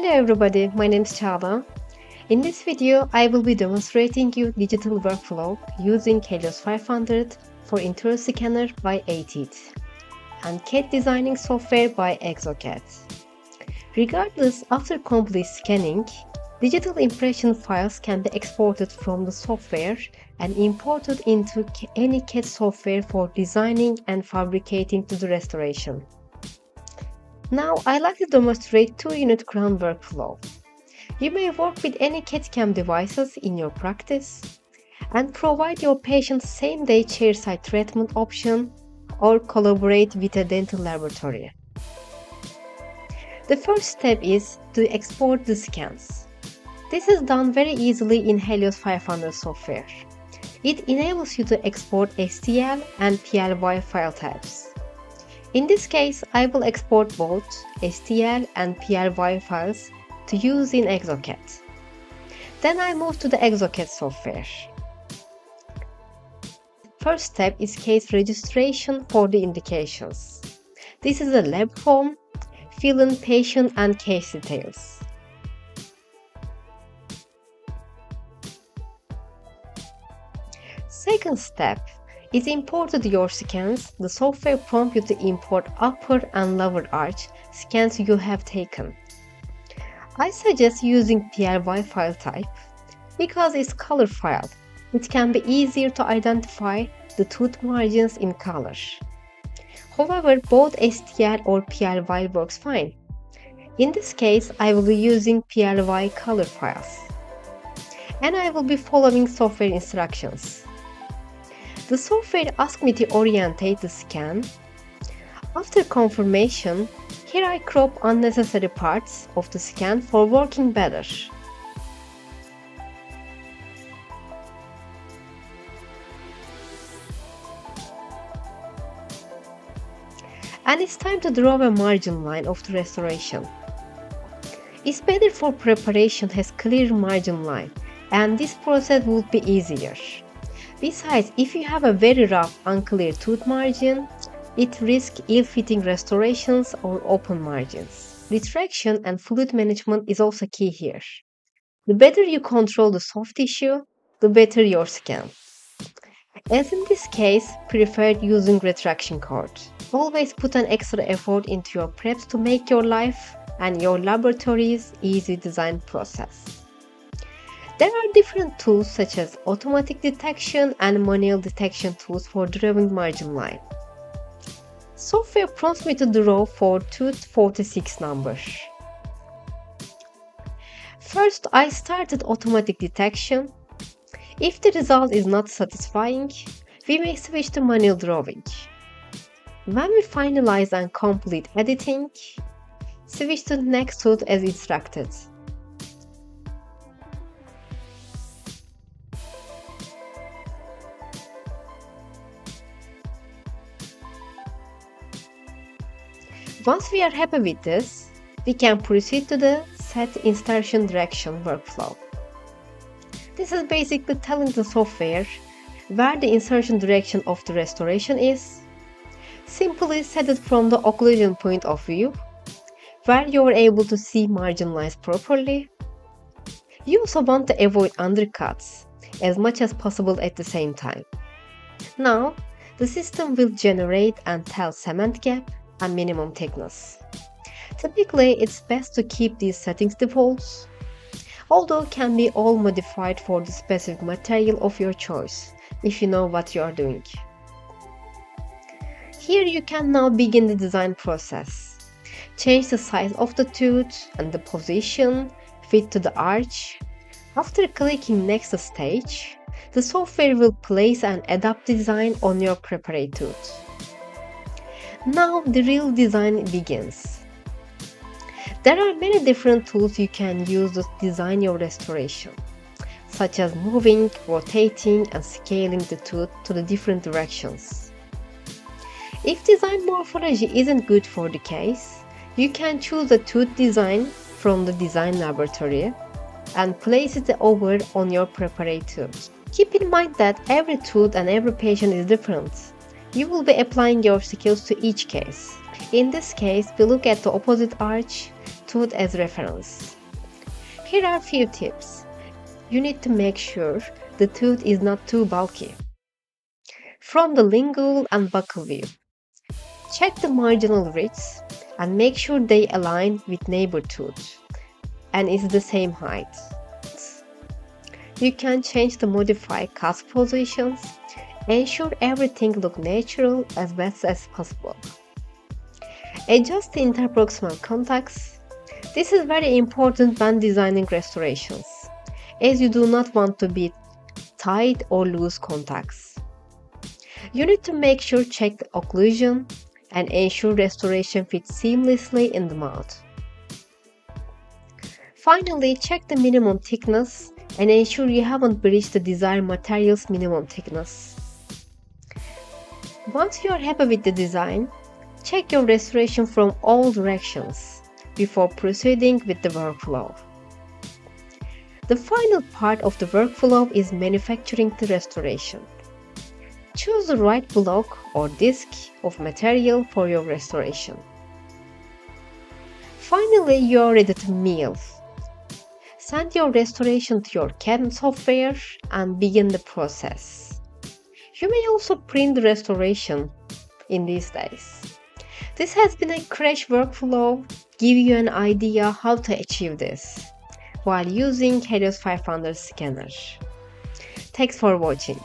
Hello everybody, my name is Çağla. In this video, I will be demonstrating you digital workflow using Helios 500 for interior scanner by ATEED and CAD designing software by Exocad. Regardless, after complete scanning, digital impression files can be exported from the software and imported into any CAD software for designing and fabricating to the restoration. Now, I'd like to demonstrate two-unit ground workflow. You may work with any CAD/CAM devices in your practice and provide your patient same-day chairside treatment option or collaborate with a dental laboratory. The first step is to export the scans. This is done very easily in Helios 500 software. It enables you to export STL and PLY file types. In this case, I will export both STL and PLY files to use in Exocad. Then I move to the Exocad software. First step is case registration for the indications. This is a lab form. Fill in patient and case details. Second step is imported your scans. The software prompts you to import upper and lower arch scans you have taken. I suggest using PLY file type because it's color file. It can be easier to identify the tooth margins in color. However, both STL or PLY works fine. In this case, I will be using PLY color files. And I will be following software instructions. The software asks me to orientate the scan. After confirmation, here I crop unnecessary parts of the scan for working better. And it's time to draw a margin line of the restoration. It's better for preparation has clear margin line, and this process would be easier. Besides, if you have a very rough, unclear tooth margin, it risks ill-fitting restorations or open margins. Retraction and fluid management is also key here. The better you control the soft tissue, the better your scan. As in this case, prefer using retraction cord. Always put an extra effort into your preps to make your life and your laboratory's easy design process. There are different tools such as automatic detection and manual detection tools for drawing margin line. Software prompts me to draw for tooth 46 number. First, I started automatic detection. If the result is not satisfying, we may switch to manual drawing. When we finalize and complete editing, switch to the next tooth as instructed. Once we are happy with this, we can proceed to the set insertion direction workflow. This is basically telling the software where the insertion direction of the restoration is. Simply set it from the occlusion point of view, where you are able to see margin lines properly. You also want to avoid undercuts as much as possible at the same time. Now, the system will generate and tell cement gap and minimum thickness. Typically, it's best to keep these settings defaults, although can be all modified for the specific material of your choice, if you know what you are doing. Here you can now begin the design process. Change the size of the tooth and the position, fit to the arch. After clicking next stage, the software will place and adapt the design on your prepared tooth. Now the real design begins. There are many different tools you can use to design your restoration, such as moving, rotating, and scaling the tooth to the different directions. If design morphology isn't good for the case, you can choose a tooth design from the design laboratory and place it over on your prepared tooth. Keep in mind that every tooth and every patient is different. You will be applying your skills to each case. In this case, we look at the opposite arch, tooth as reference. Here are a few tips. You need to make sure the tooth is not too bulky. From the lingual and buccal view, check the marginal ridges and make sure they align with neighbor tooth and is the same height. You can change the modify cusp positions. Ensure everything looks natural as best as possible. Adjust the interproximal contacts. This is very important when designing restorations, as you do not want to be tight or loose contacts. You need to make sure check the occlusion and ensure restoration fits seamlessly in the mouth. Finally, check the minimum thickness and ensure you haven't breached the desired material's minimum thickness. Once you are happy with the design, check your restoration from all directions before proceeding with the workflow. The final part of the workflow is manufacturing the restoration. Choose the right block or disc of material for your restoration. Finally, you are ready to mill. Send your restoration to your CAD software and begin the process. You may also print the restoration in these days. This has been a crash workflow, give you an idea how to achieve this while using Helios 500 scanner. Thanks for watching.